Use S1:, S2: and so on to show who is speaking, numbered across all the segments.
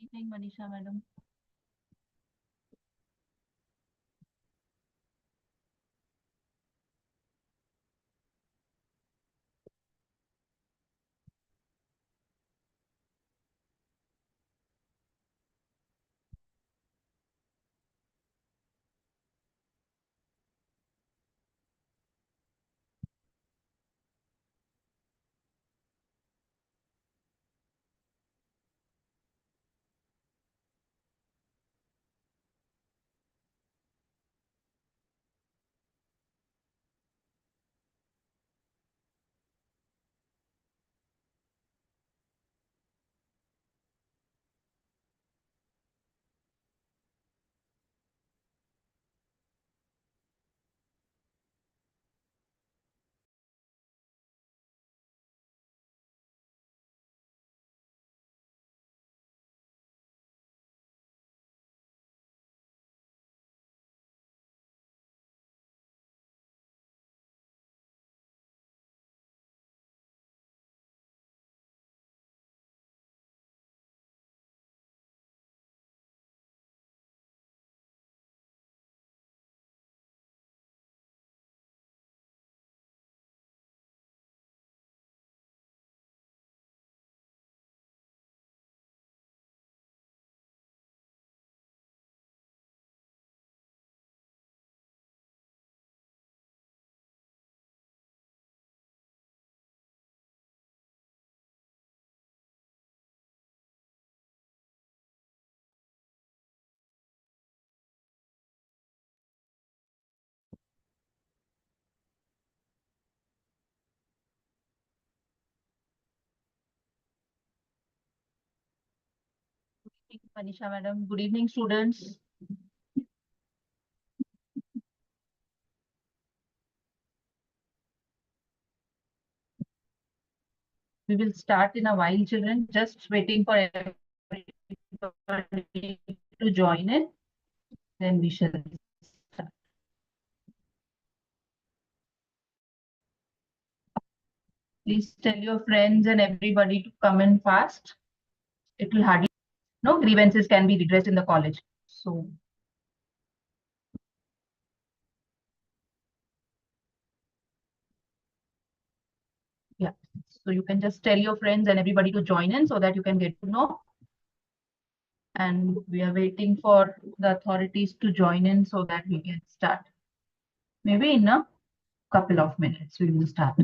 S1: evening, Manisha madam. Good evening, Manisha madam. Good evening, students. We will start in a while, children. Just waiting for everybody to join in. Then we shall start. Please tell your friends and everybody to come in fast. It will hardly, no grievances can be redressed in the college. So, yeah. So you can just tell your friends and everybody to join in so that you can get to know. And we are waiting for the authorities to join in so that we can start. Maybe in a couple of minutes, we will start.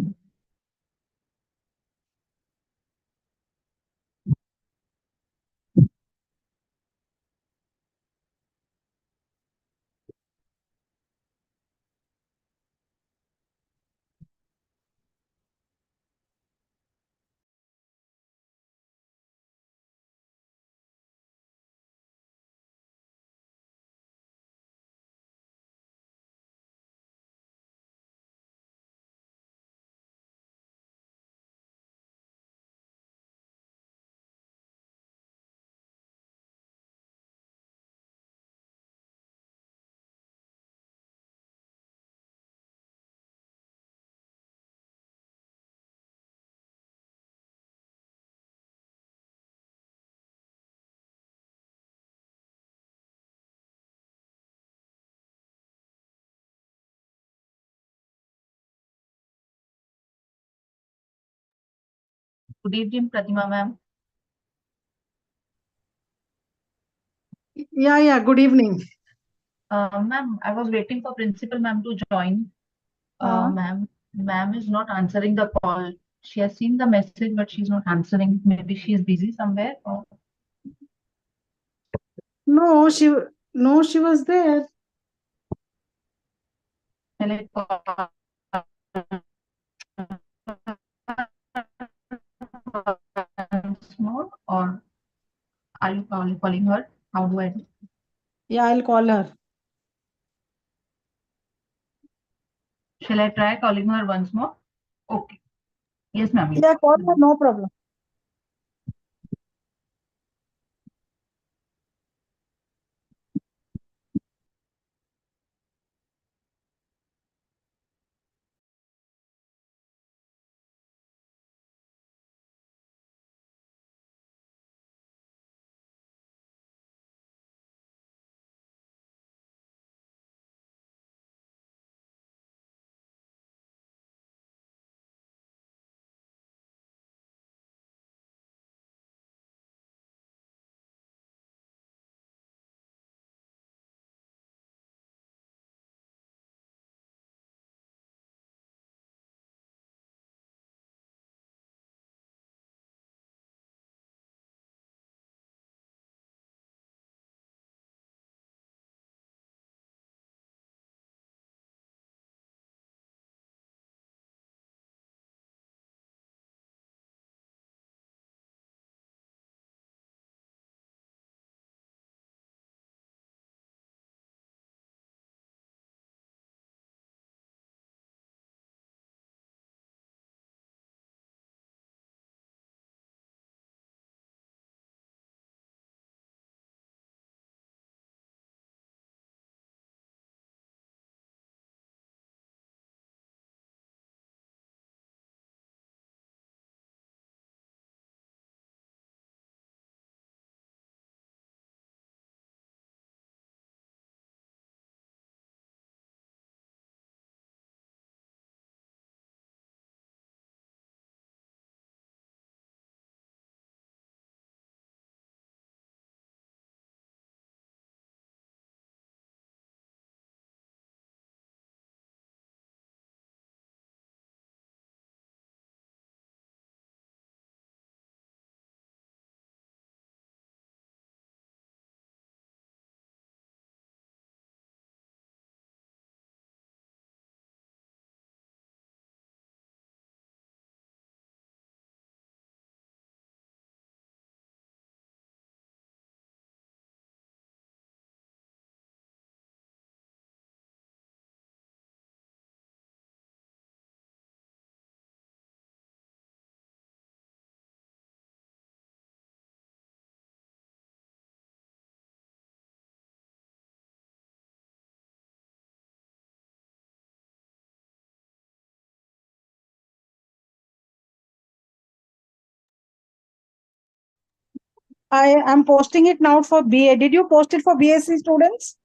S1: Good evening, Pratima ma'am.
S2: Yeah, good evening.
S1: Ma'am, I was waiting for principal ma'am to join.
S2: Uh,
S1: Ma'am is not answering the call. She has seen the message, but she's not answering. Maybe she is busy somewhere. Or
S2: no, she was there.
S1: shall I call once more? Or are you calling her? How do I do?
S2: Yeah, I'll call her.
S1: Shall I try calling her once more? Okay. Yes, ma'am.
S2: Yeah, call her, no problem. I am posting it now for BA. Did you post it for BSc students?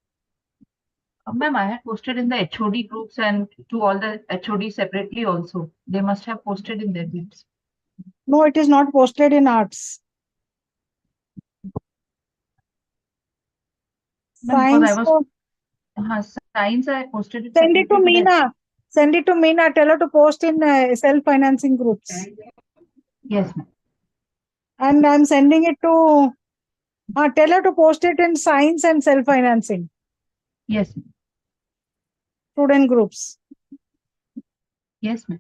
S1: Ma'am, I had posted in the HOD groups and to all the HOD separately also. They must have posted in their groups.
S2: No, it is not posted in arts.
S1: Ma'am, because I
S2: Science.
S1: was science, I posted it
S2: Send it to
S1: separately to the.
S2: Meena. Send it to Meena. Tell her to post in self-financing groups.
S1: Yes, ma'am.
S2: And I'm sending it to. Tell her to post it in science and self-financing
S1: Yes, ma'am.
S2: student groups.
S1: Yes, ma'am.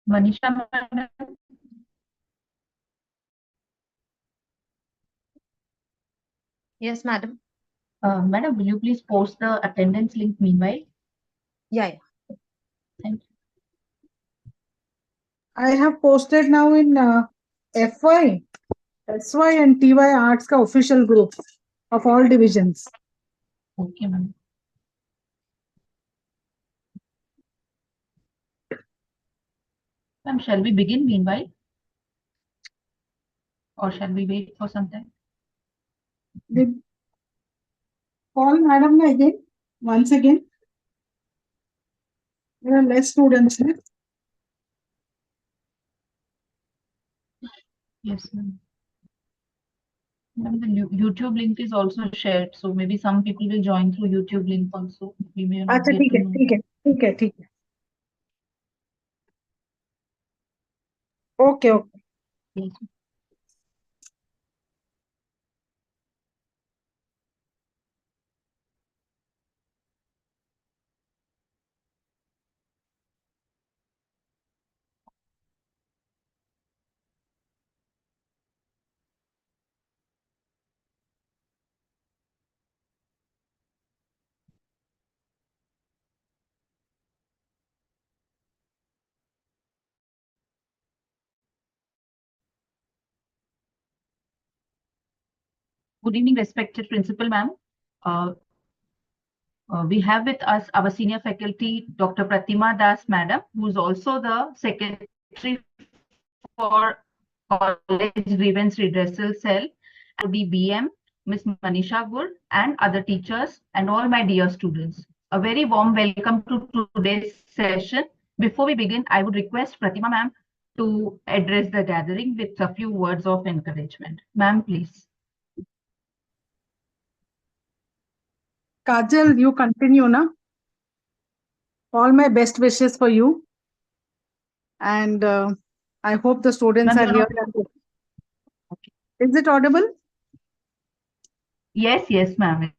S1: Manisha, madam.
S3: Yes, madam.
S1: Madam, will you please post the attendance link meanwhile?
S3: Yeah.
S1: Thank you.
S2: I have posted now in FY, SY and TY Arts ka official group of all divisions.
S1: Okay, ma'am. Ma'am, shall we begin meanwhile? Or shall we wait for some time?
S2: Did call madam again, once again. There are less students. Ne?
S1: Yes, ma'am. Ma'am, the YouTube link is also shared, so maybe some people will join through YouTube link also. We may not
S2: अच्छा
S1: get
S2: ठीक
S1: to
S2: है
S1: know.
S2: ठीक है ठीक है ठीक है. Okay okay.
S1: Yes. Good evening, respected principal ma'am. We have with us our senior faculty, Dr. Pratima Das madam, who is also the secretary for College Grievance Redressal Cell, and the BM, Ms. Manisha Gur, and other teachers, and all my dear students. A very warm welcome to today's session. Before we begin, I would request Pratima ma'am to address the gathering with a few words of encouragement. Ma'am, please.
S2: Kajal, you continue, na? All my best wishes for you. And I hope the students
S1: Ma'am,
S2: are
S1: you're
S2: here.
S1: not-
S2: Is it audible?
S1: Yes, ma'am.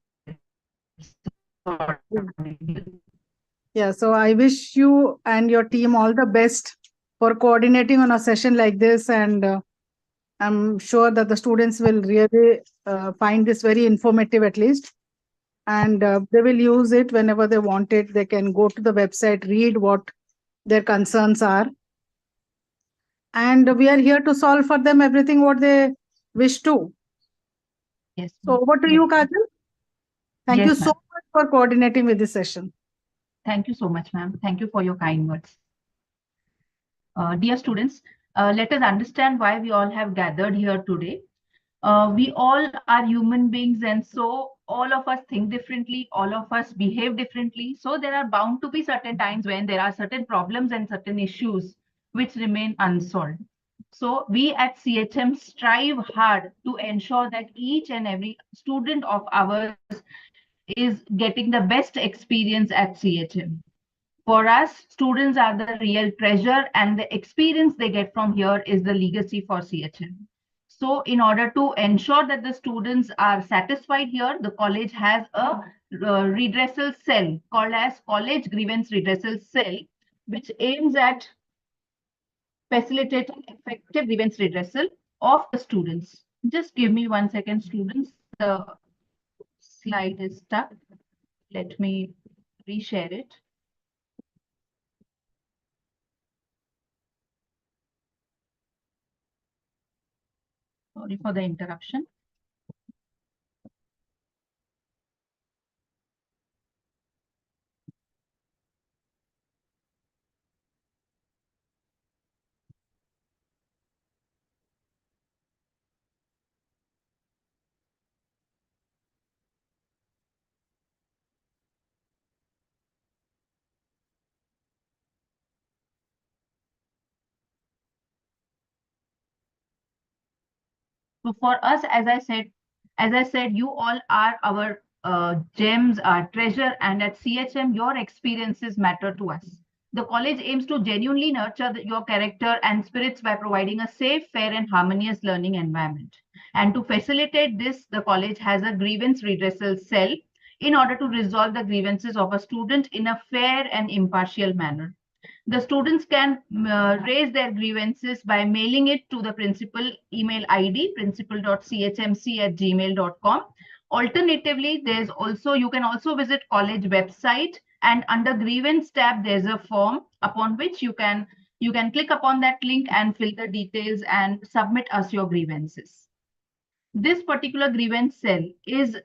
S2: Yeah, so I wish you and your team all the best for coordinating on a session like this. And I'm sure that the students will really find this very informative at least. And they will use it whenever they want it. They can go to the website, read what their concerns are. And we are here to solve for them everything what they wish to.
S1: Yes.
S2: So over to you, Kajal. Thank you
S1: Yes,
S2: so
S1: ma'am.
S2: much for coordinating with this session.
S1: Thank you so much, ma'am. Thank you for your kind words. Dear students, let us understand why we all have gathered here today. We all are human beings, and so all of us think differently, all of us behave differently. So there are bound to be certain times when there are certain problems and certain issues which remain unsolved. So we at CHM strive hard to ensure that each and every student of ours is getting the best experience at CHM. For us, students are the real treasure, and the experience they get from here is the legacy for CHM. So in order to ensure that the students are satisfied here, the college has a redressal cell called as College Grievance Redressal Cell, which aims at facilitating effective grievance redressal of the students. Just give me 1 second, students. The slide is stuck. Let me reshare it. Sorry for the interruption. So for us, as I said, you all are our gems, our treasure, and at CHM, your experiences matter to us. The college aims to genuinely nurture your character and spirits by providing a safe, fair, and harmonious learning environment. And to facilitate this, the college has a grievance redressal cell in order to resolve the grievances of a student in a fair and impartial manner. The students can raise their grievances by mailing it to the principal email ID, principal.chmc@gmail.com. Alternatively, you can also visit college website, and under grievance tab, there's a form upon which you can click upon that link and fill the details and submit us your grievances. This particular grievance cell is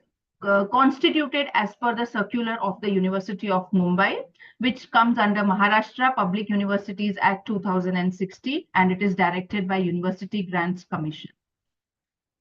S1: constituted as per the circular of the University of Mumbai, which comes under Maharashtra Public Universities Act 2016, and it is directed by University Grants Commission.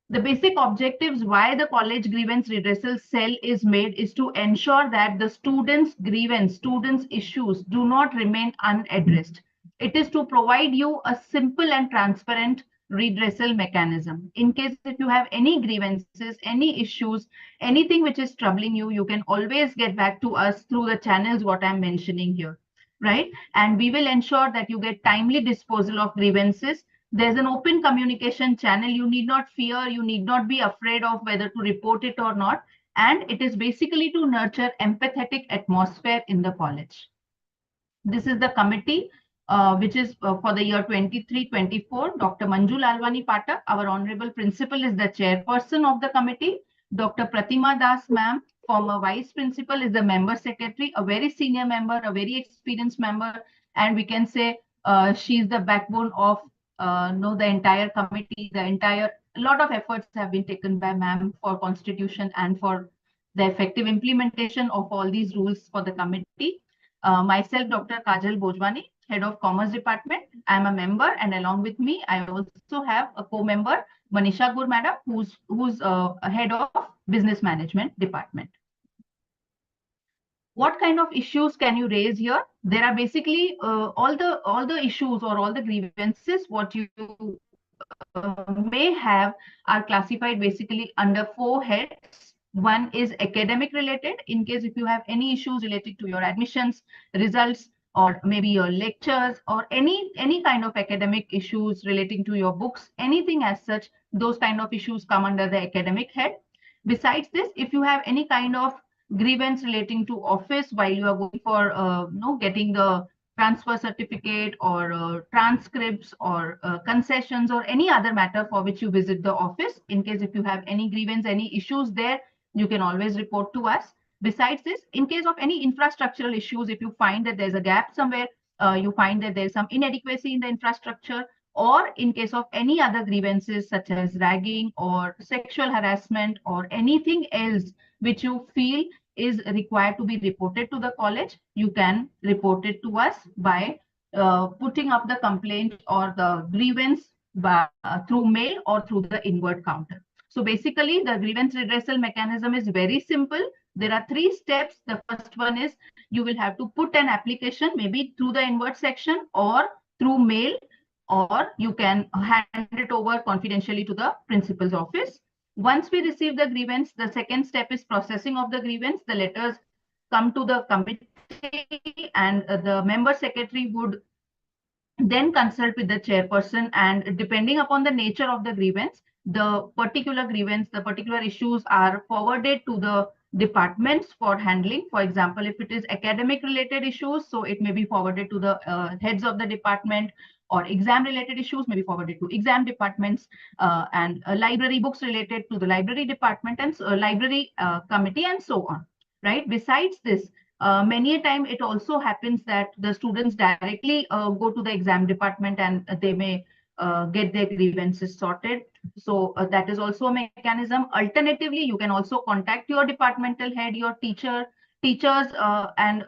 S1: The basic objectives why the college grievance redressal cell is made is to ensure that the students' grievance, students' issues do not remain unaddressed. It is to provide you a simple and transparent redressal mechanism. In case if you have any grievances, any issues, anything which is troubling you, you can always get back to us through the channels what I'm mentioning here, right? And we will ensure that you get timely disposal of grievances. There's an open communication channel. You need not fear, you need not be afraid of whether to report it or not. And it is basically to nurture empathetic atmosphere in the college. This is the committee, which is for the year 23-24. Dr. Manju Lalwani Patak, our honorable principal, is the chairperson of the committee. Dr. Pratima Das ma'am, former vice principal, is the member secretary, a very senior member, a very experienced member, and we can say she's the backbone of the entire committee, a lot of efforts have been taken by ma'am for constitution and for the effective implementation of all these rules for the committee. Myself, Dr. Kajal Bojwani, Head of Commerce Department. I am a member, and along with me, I also have a co-member, Manisha Gur Madam, who's Head of Business Management Department. What kind of issues can you raise here? There are basically all the issues or all the grievances what you may have are classified basically under 4 heads. One is academic related, in case if you have any issues related to your admissions, results, or maybe your lectures, or any kind of academic issues relating to your books, anything as such, those kind of issues come under the academic head. Besides this, if you have any kind of grievance relating to office while you are going for getting the transfer certificate or transcripts or concessions or any other matter for which you visit the office, in case if you have any grievance, any issues there, you can always report to us. Besides this, in case of any infrastructural issues, if you find that there's a gap somewhere, you find that there's some inadequacy in the infrastructure, or in case of any other grievances such as ragging or sexual harassment or anything else which you feel is required to be reported to the college, you can report it to us by putting up the complaint or the grievance through mail or through the inward counter. So basically, the grievance redressal mechanism is very simple. There are 3 steps. The first one is you will have to put an application maybe through the inward section or through mail, or you can hand it over confidentially to the principal's office. Once we receive the grievance, the second step is processing of the grievance. The letters come to the committee, and the member secretary would then consult with the chairperson, and depending upon the nature of the grievance, the particular issues are forwarded to the departments for handling. For example, if it is academic related issues, so it may be forwarded to the heads of the department, or exam related issues may be forwarded to exam departments, and library books related to the library department and library committee, and so on, right? Besides this, many a time it also happens that the students directly go to the exam department and they may get their grievances sorted. So that is also a mechanism. Alternatively, you can also contact your departmental head, your teachers, and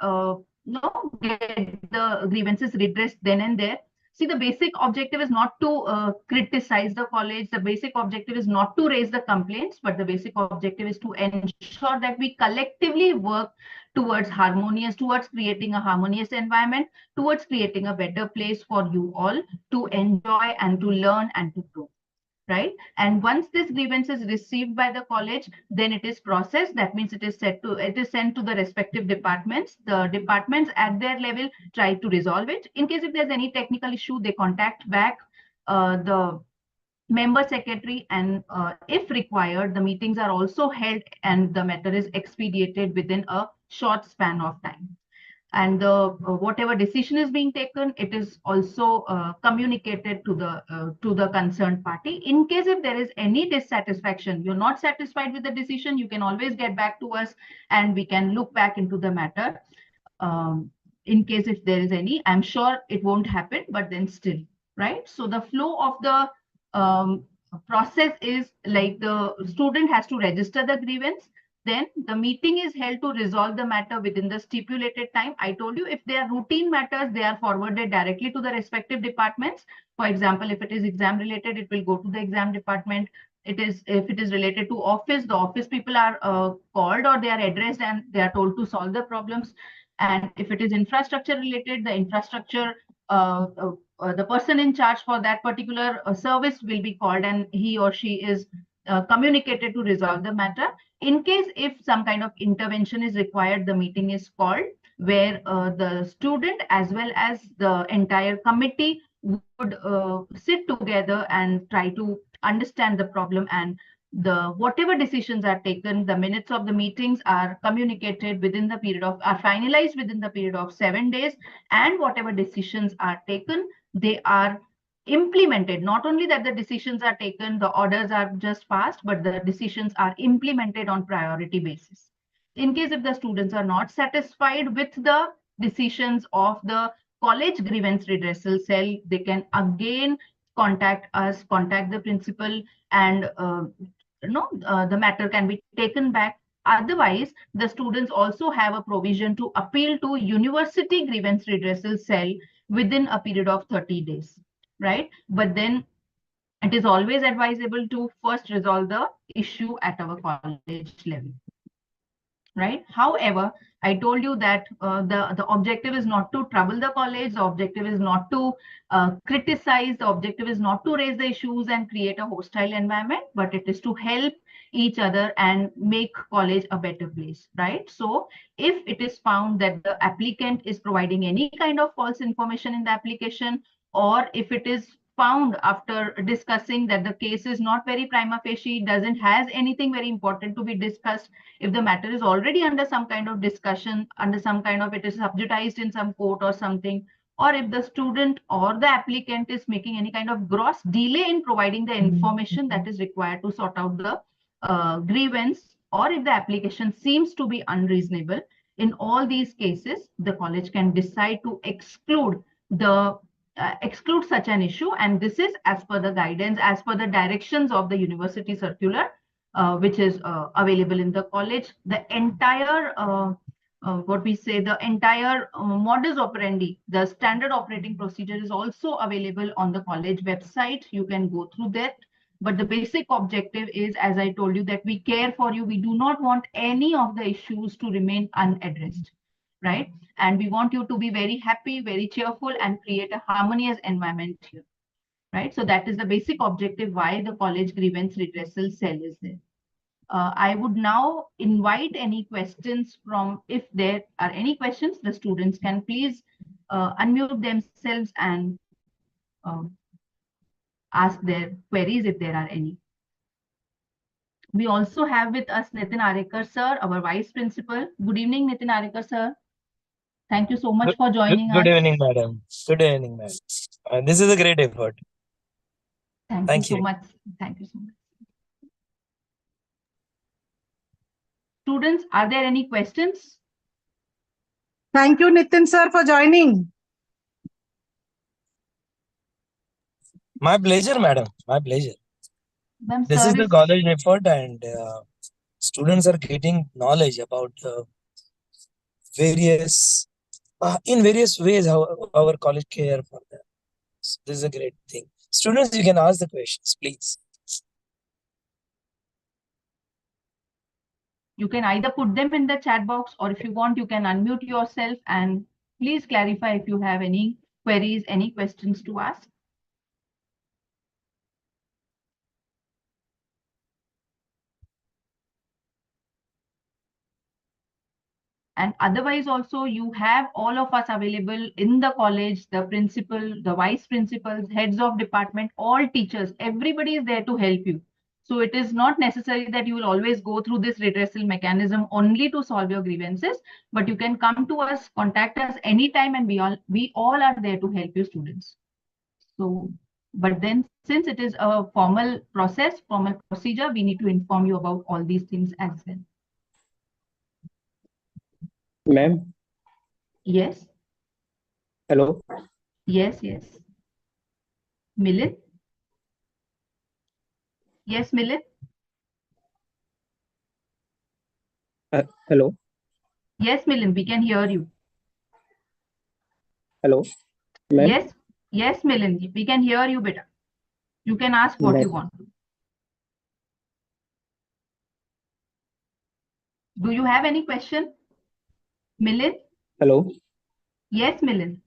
S1: get the grievances redressed then and there. See, the basic objective is not to criticize the college. The basic objective is not to raise the complaints, but the basic objective is to ensure that we collectively work towards creating a harmonious environment, towards creating a better place for you all to enjoy and to learn and to grow. Right? And once this grievance is received by the college, then it is processed. That means it is sent to the respective departments. The departments at their level try to resolve it. In case if there's any technical issue, they contact back the member secretary, and if required, the meetings are also held and the matter is expedited within a short span of time. And whatever decision is being taken, it is also communicated to the concerned party. In case if there is any dissatisfaction, you're not satisfied with the decision, you can always get back to us and we can look back into the matter. In case if there is any, I'm sure it won't happen, but then still, right? So the flow of the process is like the student has to register the grievance. Then the meeting is held to resolve the matter within the stipulated time. I told you, if they are routine matters, they are forwarded directly to the respective departments. For example, if it is exam related, it will go to the exam department. If it is related to office, the office people are called or they are addressed and they are told to solve the problems. And if it is infrastructure related, the infrastructure, the person in charge for that particular service will be called, and he or she is communicated to resolve the matter. In case if some kind of intervention is required, the meeting is called, where the student as well as the entire committee would sit together and try to understand the problem, and whatever decisions are taken, the minutes of the meetings are communicated within the period of, are finalized within the period of 7 days, and whatever decisions are taken, they are implemented. Not only that the decisions are taken, the orders are just passed, but the decisions are implemented on priority basis. In case if the students are not satisfied with the decisions of the college grievance redressal cell, they can again contact us, contact the principal, and the matter can be taken back. Otherwise, the students also have a provision to appeal to University Grievance Redressal Cell within a period of 30 days, right? But then it is always advisable to first resolve the issue at our college level, right? However, I told you that the objective is not to trouble the college. The objective is not to criticize. The objective is not to raise the issues and create a hostile environment, but it is to help each other and make college a better place, right? So if it is found that the applicant is providing any kind of false information in the application, or if it is found after discussing that the case is not very prima facie, doesn't has anything very important to be discussed, if the matter is already under some kind of discussion, under some kind of, it is subjudized in some court or something, or if the student or the applicant is making any kind of gross delay in providing the information that is required to sort out the grievance, or if the application seems to be unreasonable, in all these cases, the college can decide to exclude such an issue. And this is as per the guidance, as per the directions of the university circular, which is available in the college. The entire, the entire modus operandi, the standard operating procedure is also available on the college website. You can go through that. But the basic objective is, as I told you, that we care for you. We do not want any of the issues to remain unaddressed, right? And we want you to be very happy, very cheerful, and create a harmonious environment here, right? So that is the basic objective why the college grievance redressal cell is there. I would now invite any questions from, if there are any questions, the students can please unmute themselves and ask their queries if there are any. We also have with us Nitin Arekar sir, our vice principal. Good evening, Nitin Arekar sir. Thank you so much for joining
S4: Good
S1: us.
S4: evening, madam. Good evening, ma'am. This is a great effort.
S1: Thank you so much. Thank you so much. Students, are there any questions?
S2: Thank you, Nitin sir, for joining.
S4: My pleasure, madam. My pleasure. This is the college effort, and students are getting knowledge about various, in various ways, how our college care for them. So this is a great thing. Students, you can ask the questions, please.
S1: You can either put them in the chat box, or if you want, you can unmute yourself and please clarify if you have any queries, any questions to ask. And otherwise also, you have all of us available in the college, the principal, the vice principals, heads of department, all teachers, everybody is there to help you. So it is not necessary that you will always go through this redressal mechanism only to solve your grievances, but you can come to us, contact us anytime, and we all are there to help you, students. So, but then since it is a formal process, formal procedure, we need to inform you about all these things as well.
S5: Ma'am,
S1: Yes,
S5: hello.
S1: yes. Milind? Yes, Milind?
S5: Hello.
S1: Yes, Milind, we can hear you.
S5: Hello. Ma'am,
S1: Yes, Milind, we can hear you better. You can ask what you want. Do you have any question? Milind?
S5: hello.
S1: Yes, Milind.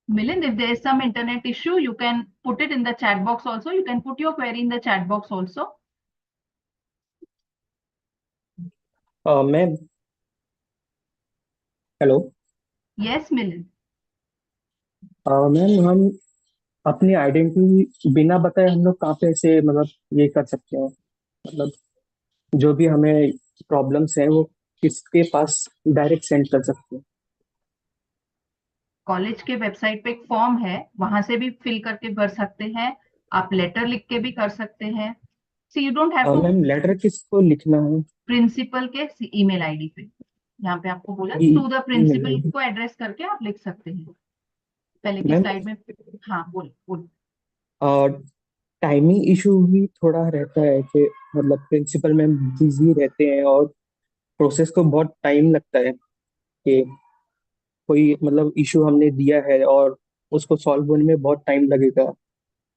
S1: Milind, if there is some internet issue, you can put it in the chat box also. You can put your query in the chat box also.
S5: Ma'am, hello.
S1: Yes, Milind.
S5: Ma'am हम अपनी identity बिना बताए हम लोग कहाँ पे से मतलब ये कर सकते हैं, मतलब जो भी हमें प्रॉब्लम्स हैं वो किसके पास डायरेक्ट सेंड कर सकते हैं?
S1: कॉलेज के वेबसाइट पे एक फॉर्म है, वहां से भी फिल करके भर सकते हैं। आप लेटर लिख के भी कर सकते हैं। See, you don't have to
S5: ma'am letter किसको लिखना है?
S1: प्रिंसिपल के ईमेल आईडी पे, यहाँ पे आपको बोला
S5: ई-
S1: टू द प्रिंसिपल को एड्रेस करके आप लिख सकते हैं। पहले की
S5: मैम
S1: स्लाइड में, हाँ बोल।
S5: और टाइमिंग इशू भी थोड़ा रहता है कि मतलब प्रिंसिपल मैम बिजी रहते हैं और प्रोसेस को बहुत टाइम लगता है कि कोई मतलब इशू हमने दिया है और उसको सॉल्व होने में बहुत टाइम लगेगा।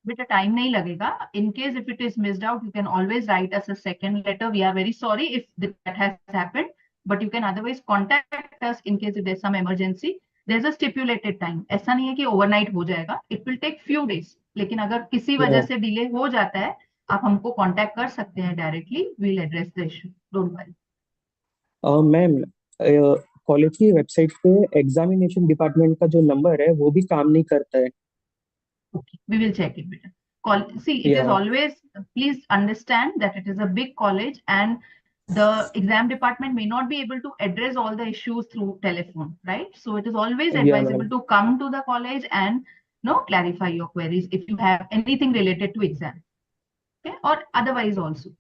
S1: बेटा टाइम नहीं लगेगा। In case if it is missed out, you can always write us a second letter, we are very sorry if that has happened, but you can otherwise contact us in case if there some emergency. There is a stipulated time, ऐसा नहीं है कि overnight हो जाएगा, it will take few days. लेकिन अगर किसी वजह से डिले हो जाता है, आप हमको कॉन्टैक्ट कर सकते हैं directly, we'll address the issue, don't worry.
S5: Ma'am college की वेबसाइट पे एग्जामिनेशन डिपार्टमेंट का जो नंबर है वो भी काम नहीं करता है।
S1: Okay, we will check it, beta. See, it is
S5: या
S1: always, please understand that it is a big college and the exam department may not be able to address all the issues through telephone, right? So it is always
S5: या
S1: advisable
S5: ma'am
S1: to come to the college and clarify your queries if you have anything related to exam. Okay, or otherwise also.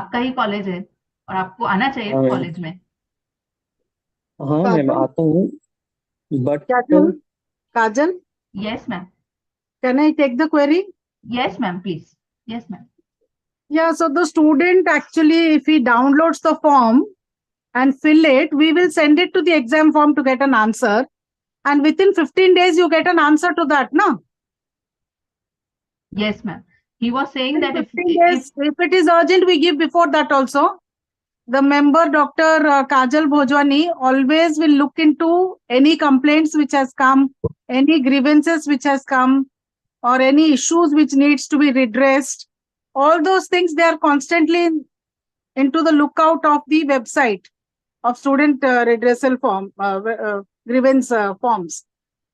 S1: आपका ही college है और आपको आना चाहिए
S5: हाँ ma'am,
S1: college में।
S5: हाँ मैम
S2: काजल,
S5: आता हूँ but
S2: Kajal,
S1: Yes, ma'am.
S2: can I take the query?
S1: Yes, ma'am, please. Yes, ma'am.
S2: Yeah, so the student actually, if he downloads the form and fill it, we will send it to the exam form to get an answer. And within 15 days, you get an answer to that, no?
S1: Yes, ma'am. He was saying that if
S2: 15 days, if it is urgent, we give before that also. The member, Dr. Kajal Bhojwani, always will look into any complaints which has come, any grievances which has come, or any issues which needs to be redressed. All those things, they are constantly into the lookout of the website of student redressal form, grievance forms.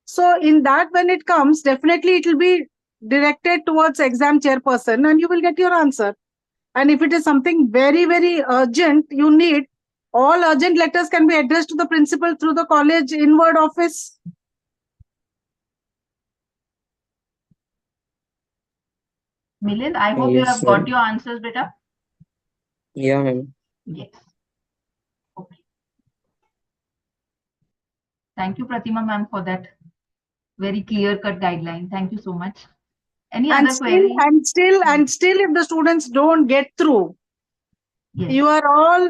S2: So in that, when it comes, definitely it will be directed towards exam chairperson and you will get your answer. And if it is something very, very urgent, you need, all urgent letters can be addressed to the principal through the college inward office.
S1: Milind, I hope you have got your answers, beta.
S5: Yeah, ma'am.
S1: Yes. Okay. Thank you, Pratima ma'am, for that very clear-cut guideline. Thank you so much. Any other query?
S2: And still, if the students don't get through,
S1: Yes.
S2: you are all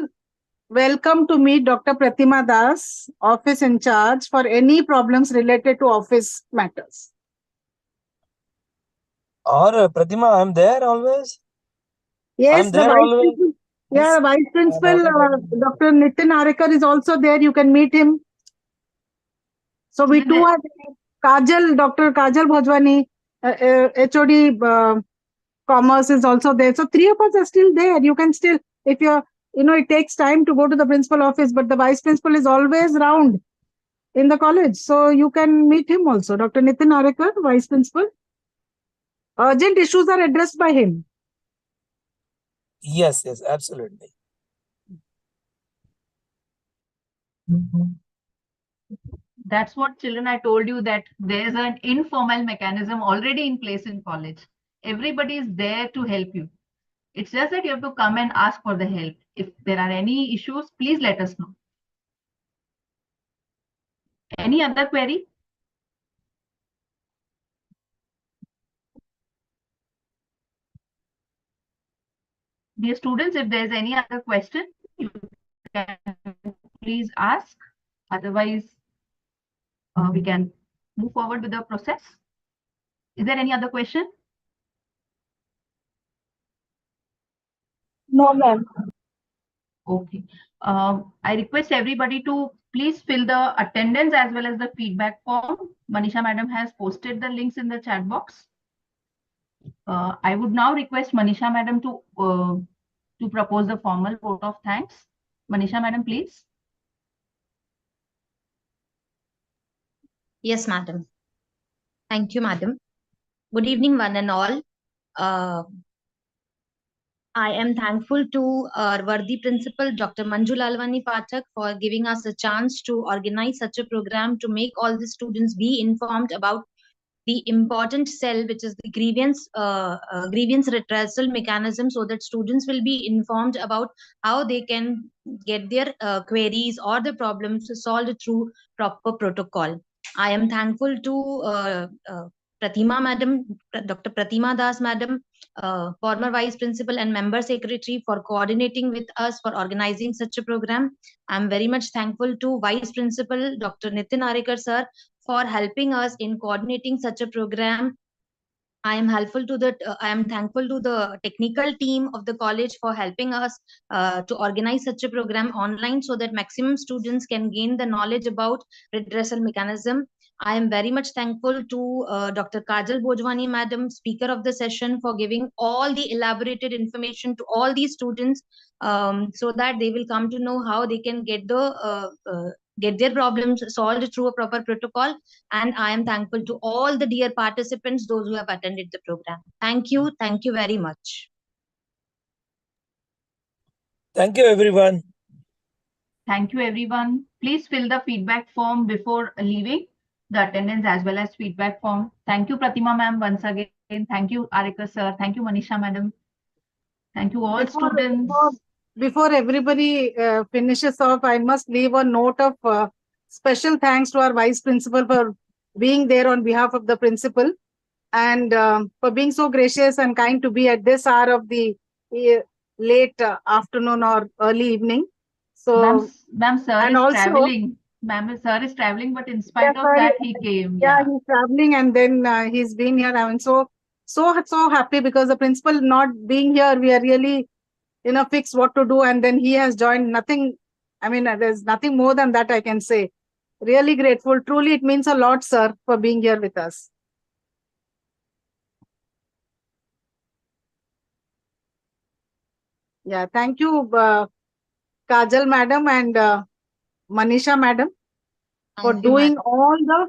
S2: welcome to meet Dr. Pratima Das, office in charge, for any problems related to office matters.
S4: Or Pratima, I'm there always.
S2: Yes,
S4: I'm there always.
S2: Yeah, Vice Principal Dr. Nitin Arekar is also there. You can meet him. So we too are there. Kajal, Dr. Kajal Bhojwani, HOD Commerce is also there. So 3 of us are still there. You can still, if you're, it takes time to go to the principal office, but the Vice Principal is always round in the college. So you can meet him also. Dr. Nitin Arekar, Vice Principal. Urgent issues are addressed by him.
S4: Yes, absolutely.
S1: That's what, children, I told you that there's an informal mechanism already in place in college. Everybody is there to help you. It's just that you have to come and ask for the help. If there are any issues, please let us know. Any other query? Dear students, if there's any other question, you can please ask. Otherwise, we can move forward with the process. Is there any other question?
S2: No, ma'am.
S1: Okay. I request everybody to please fill the attendance as well as the feedback form. Manisha madam has posted the links in the chat box. I would now request Manisha madam to propose the formal vote of thanks. Manisha madam, please.
S3: Yes, madam. Thank you, madam. Good evening, one and all. I am thankful to our worthy principal, Dr. Manju Lalwani Pathak, for giving us a chance to organize such a program to make all the students be informed about the important cell, which is the grievance redressal mechanism, so that students will be informed about how they can get their queries or the problems solved through proper protocol. I am thankful to Pratima Madam, Dr. Pratima Das Madam, former Vice Principal and Member Secretary, for coordinating with us for organizing such a program. I'm very much thankful to Vice Principal Dr. Nitin Arekar sir for helping us in coordinating such a program. I am thankful to the technical team of the college for helping us to organize such a program online so that maximum students can gain the knowledge about redressal mechanism. I am very much thankful to Dr. Kajal Bojwani Madam, speaker of the session, for giving all the elaborated information to all these students, so that they will come to know how they can get their problems solved through a proper protocol. And I am thankful to all the dear participants, those who have attended the program. Thank you. Thank you very much.
S4: Thank you, everyone.
S1: Thank you, everyone. Please fill the feedback form before leaving, the attendance as well as feedback form. Thank you, Pratima ma'am, once again. Thank you, Arekar sir. Thank you, Manisha madam. Thank you all students.
S2: Before everybody finishes off, I must leave a note of special thanks to our Vice Principal for being there on behalf of the principal, and for being so gracious and kind to be at this hour of the late afternoon or early evening. So,
S1: Ma'am, sir
S2: and
S1: is
S2: also,
S1: traveling. Ma'am, sir is traveling, but in spite
S2: yeah,
S1: of that, he came.
S2: yeah, he's traveling, and then he's been here. I'm so happy, because the principal not being here, we are really fixed what to do, and then he has joined. Nothing, I mean, there's nothing more than that I can say. Really grateful. Truly, it means a lot, sir, for being here with us. Yeah, thank you, Kajal madam and Manisha madam, for doing all the